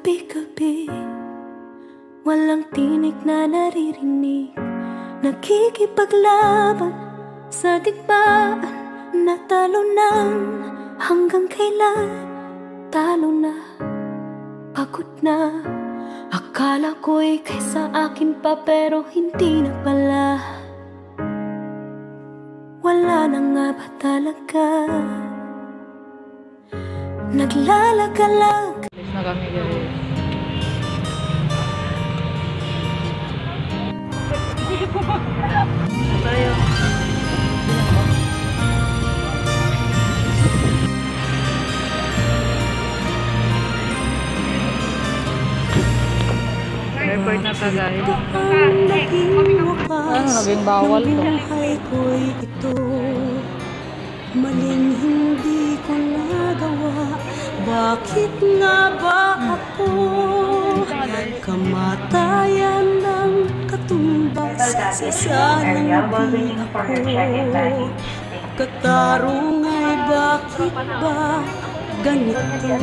Gabi-gabi, walang tinig na naririnig, nakikipaglaban sa digmaan. Natalo nang hanggang kailan, talo na, pagod na. Akala ko'y kaysa akin pa, pero hindi na pala. Wala na nga ba talaga? Naglalagalag na kami guys. Tayo. Airport na ta guys. Naging bawal to. Maling hindi ko nagawa. Bakit nga ba ako? Kamatayan ng katumbas sa sanang di ako. Katarong ay bakit ba ganito?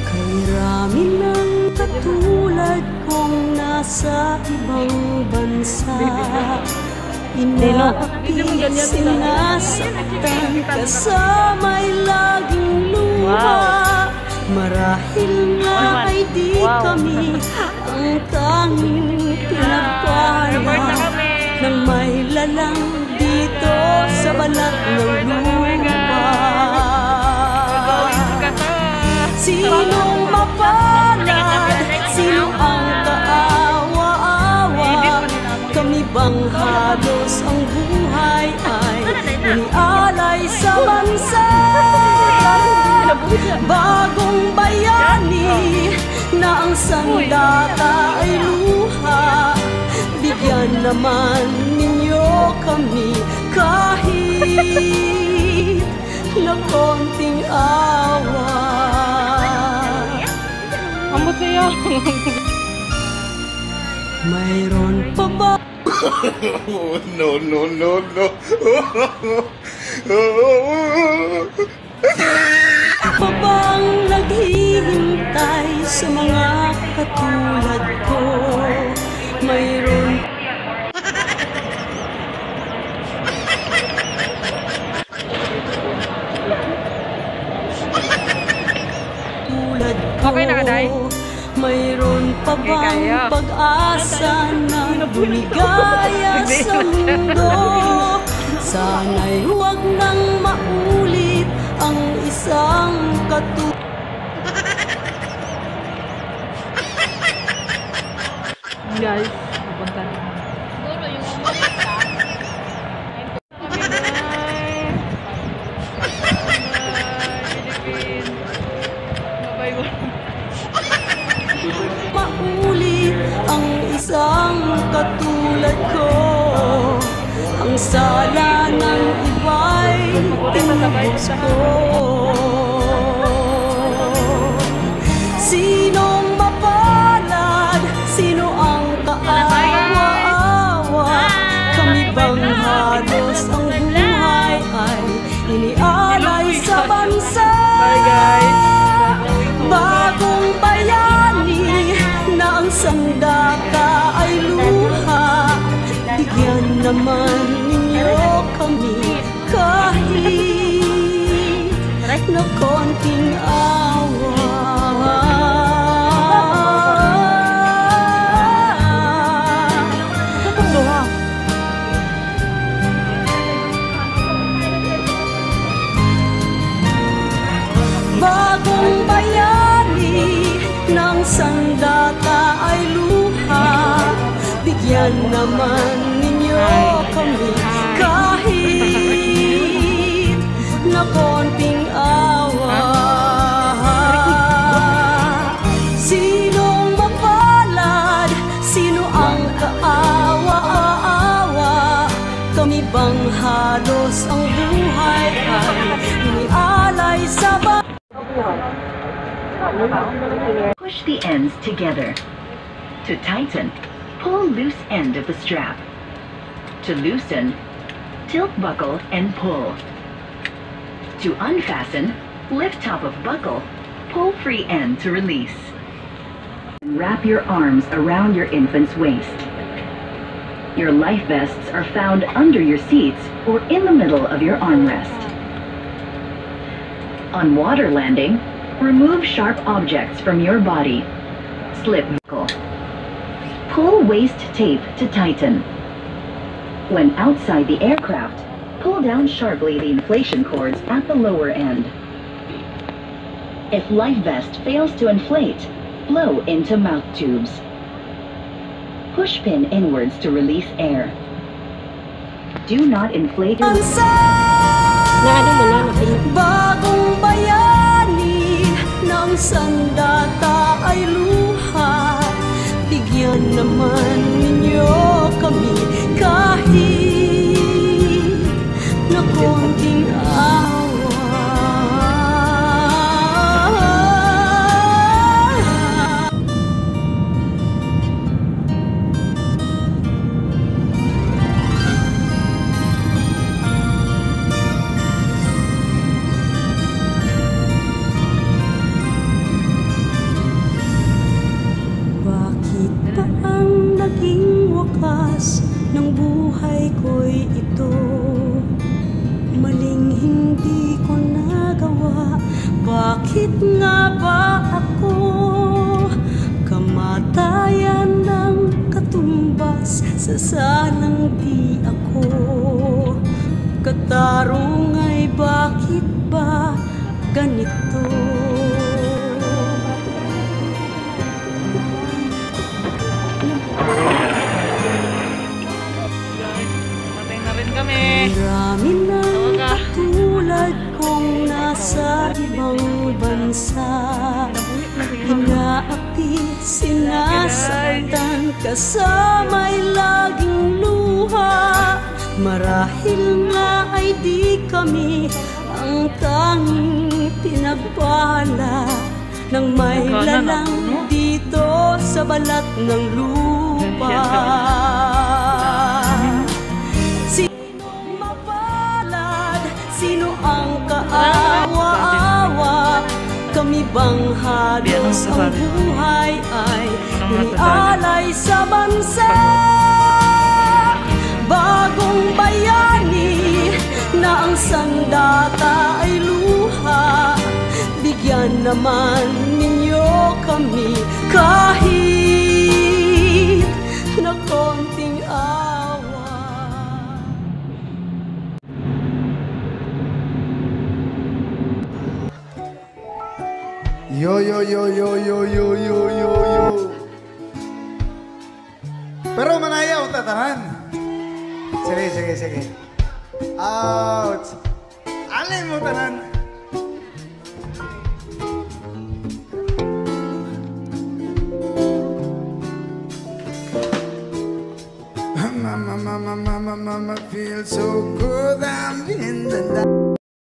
Kay rami ng katulad kong nasa ibang bansa, inaapi, sinasaktan, kasama'y laging luha. Marahil nga ay di kami ang tanging pinagpala ng may lalang dito sa balat ng lupa. Sinong mapalad? Sino ang kaawa-awa? Kami bang halos ang buhay ay inialay sa bansa? Bagong bayani na ang sandata ay luha. Bigyan naman ninyo kami kahit na konting awa. Ambot sa'yo. Mayroon pa ba? No. Pa bang naghihintay sa mga katulad ko? Mayroon tulad ko. Okay na ka, Day? Mayroon pa bang pag-asa na bumigaya sa mundo? Sana'y huwag nang maulit ang isang katulad. Guys, papunta na. Siguro yung Maulit ang isang katulad ko. Ang sala ng iba'y tinubos ko. Sinong mapalad? Sino ang kaawa-awa? Kami bang halos ang buhay ay inialay sa bansa? bye guys. Bagong bayani na ang sandata ay luha. Bigyan naman ninyo kami kahit na konting awa. Bagong bayani ng sandata ay luha. Bigyan naman ninyo kami kahit na konting awa. Sinong mapalad? Sino ang kaawa-awa? Kami bang halos ang buhay ay inialay sa bansa? Push the ends together. To tighten, pull loose end of the strap. To loosen, tilt buckle and pull. To unfasten, lift top of buckle, pull free end to release. Wrap your arms around your infant's waist. Your life vests are found under your seats or in the middle of your armrest. On water landing, remove sharp objects from your body. Slip buckle. Pull waist tape to tighten. When outside the aircraft, pull down sharply the inflation cords at the lower end. If life vest fails to inflate, blow into mouth tubes. Push pin inwards to release air. Do not inflate your... Bagong bayani ng sandata ay luha. Bigyan naman ninyo kami kahit na konting awa. Naging wakas ng buhay ko'y ito. Maling hindi ko nagawa. Bakit nga ba ako? Kamatayan ng katumbas sa sanang di ako. Katarong ay bakit ba ganito? Marami ng katulad kong nasa ibang bansa. Inaapi, sinasaktan, kasama'y laging luha. Marahil nga ay di kami ang tanging pinagpala ng may lalang dito sa balat ng lupa. Sino ang kaawa-awa? Kami bang halos ang buhay ay inialay sa bansa? Bagong bayani na ang sandata ay luha. Bigyan naman ninyo kami kahit na konting awa. Yo, yo, yo, yo, yo, yo, yo, yo, yo. Pero manaya, tatanan. Sige, sige, sige. Ouch. Alin mo tanan. Mama, mama, mama, mama, feel so good. I'm in the night.